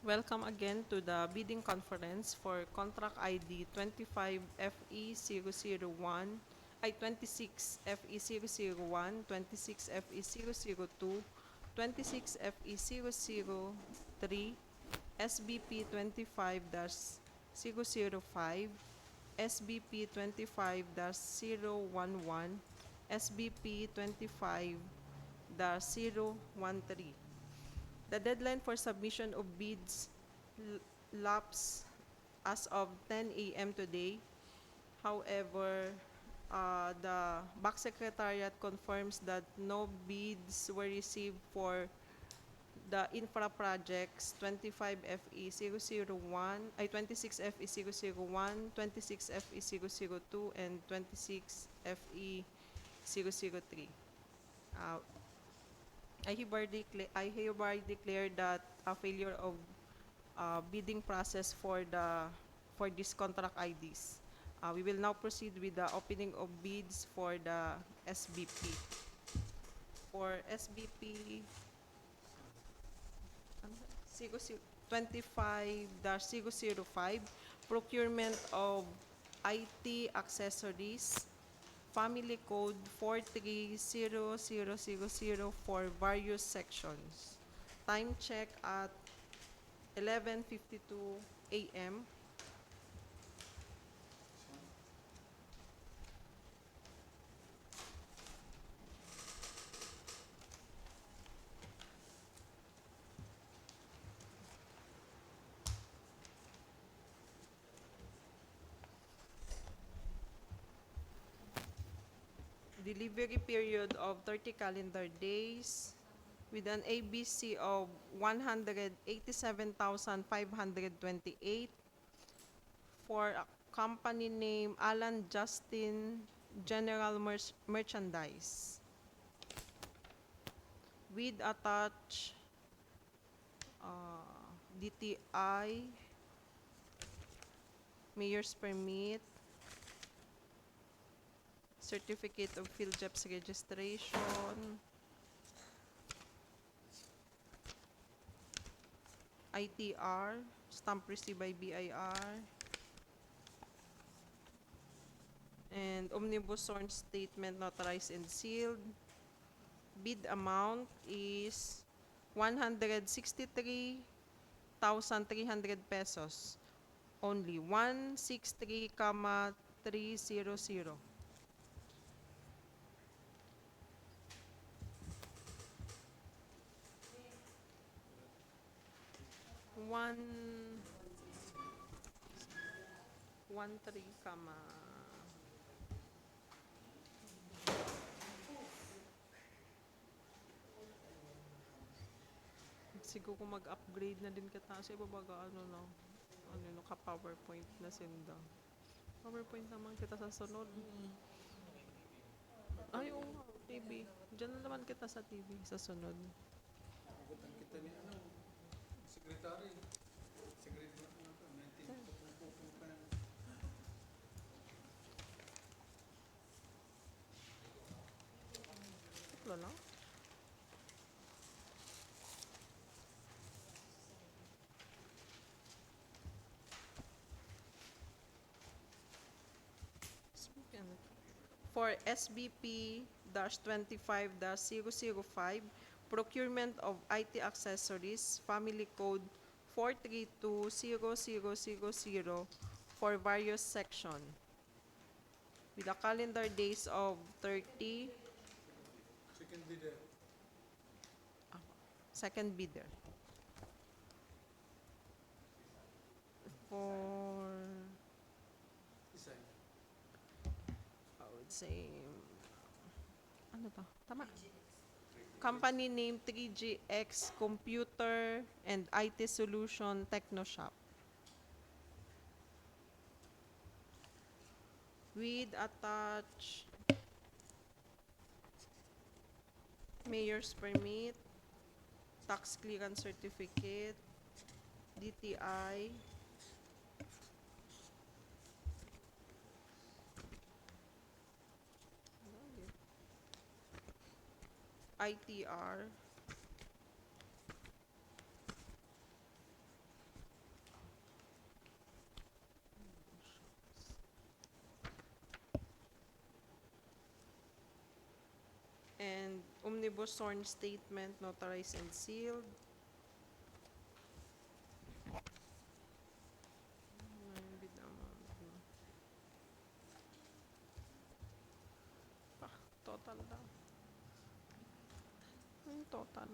Welcome again to the bidding conference for contract ID 25FE001, 26FE001, 26FE002, 26FE003, SBP 25-005, SBP 25-011, SBP 25-013. The deadline for submission of bids lapsed as of 10 a.m. today. However, the back secretariat confirms that no bids were received for the infra projects 25FE001, 26FE001, 26FE002, and 26FE003. Uh, I hereby declare that a failure of bidding process for these contract IDs. We will now proceed with the opening of bids for the SBP. For SBP 25-005, procurement of IT accessories, Family Code 430000 for various sections. Time check at 11:52 a.m. Delivery period of 30 calendar days with an ABC of 187,528 for a company name Alan Justin General Merchandise with attached DTI, Mayor's Permit, Certificate of PhilJEPS registration, ITR, stamp received by BIR, and omnibus sworn statement notarized and sealed. Bid amount is 163,300 pesos. Only 163,300. One 13, siguro kung mag-upgrade na din kita kasi babaga ka-PowerPoint na sinda. PowerPoint naman kita sa sunod. Ay, oo nga, TV. Diyan na naman kita sa TV sa sunod. Nagutan kita ni sekretary. Sekretary na ito, 19 pa yan. Wala lang. For SBP-25-005, procurement of IT accessories, Family Code 432000 for various section. With a calendar days of 30, Second bidder. second bidder. For, Isa. I would say, ano to? Tama. Company name 3GX Computer and IT Solution Technoshop. With attached Mayor's Permit, Tax Clearance Certificate, DTI, ITR, And omnibus sworn statement notarized and sealed. Bid amount. Total daw. Yung total.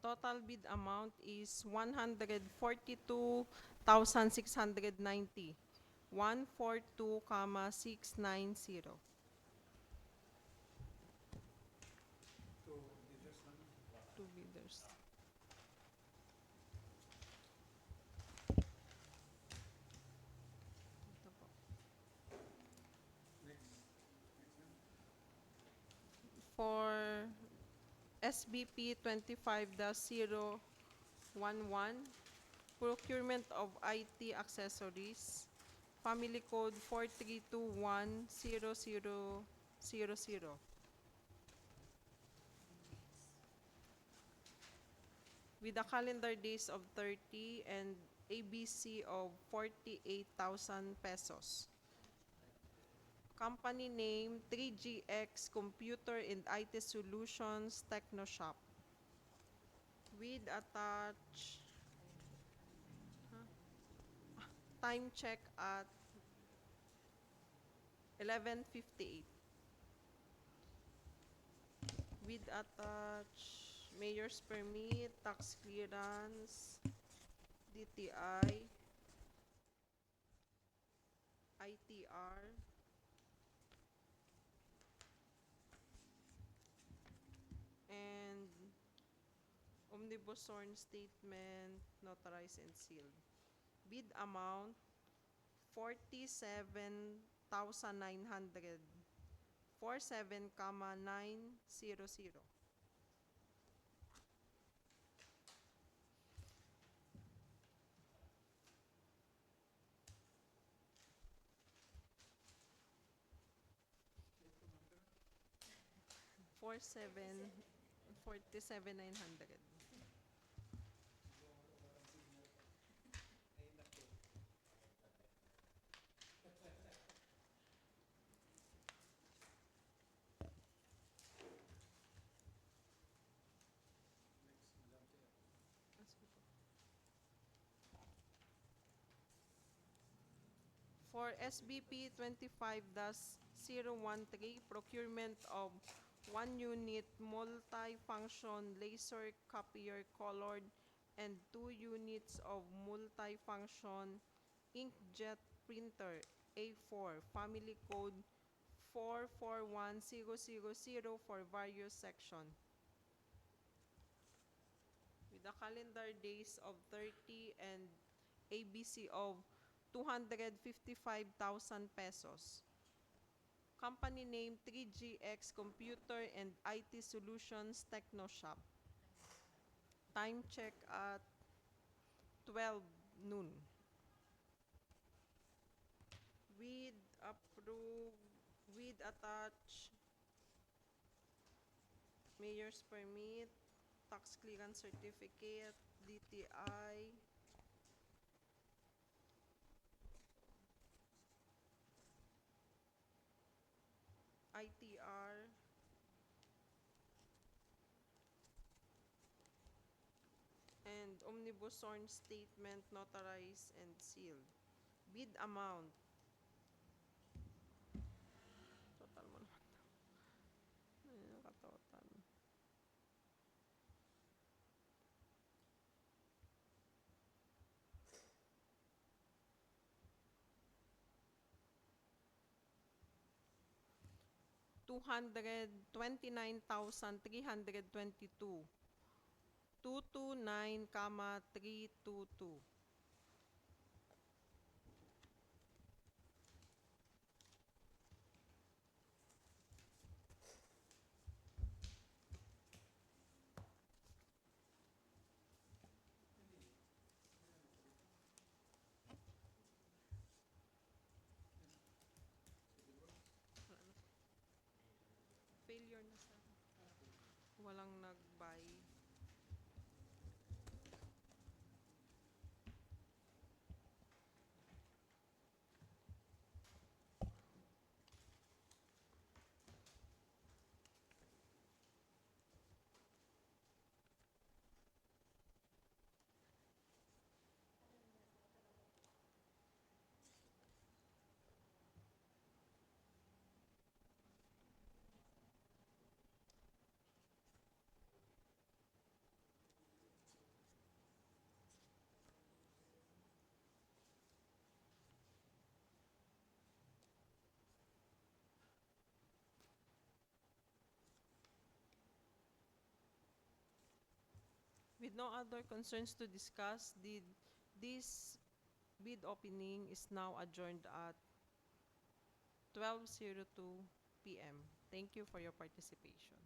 Total bid amount is 142,690. 142,690. to leaders namin. Two bidders. Ito po. Next. Next na. For SBP 25-011, procurement of IT accessories, family code 43210000. With a calendar days of 30 and ABC of 48,000 pesos. Company name 3GX Computer and IT Solutions TechnoShop. With attach time check at 11:58. With attach mayor's permit, tax clearance, DTI, ITR, and omnibus sworn statement notarized and sealed. Bid amount 47,900. 47,900. Ito man ka. 47,900. Next, Madam Chair. For SBP 25-013, procurement of 1 unit multi-function laser copier colored and 2 units of multi-function inkjet printer A4, family code 441000 for various section. With a calendar days of 30 and ABC of 255,000 pesos. Company name 3GX Computer and IT Solutions TechnoShop. Time check at 12 noon. With approve, with attach mayor's permit, tax clearance certificate, DTI, ITR, and omnibus sworn statement notarized and sealed. Bid amount. Total mo naman. Ayun, nakatotal. $229,322. 229,322. Walang nag-buy. With no other concerns to discuss, this bid opening is now adjourned at 12:02 p.m. Thank you for your participation.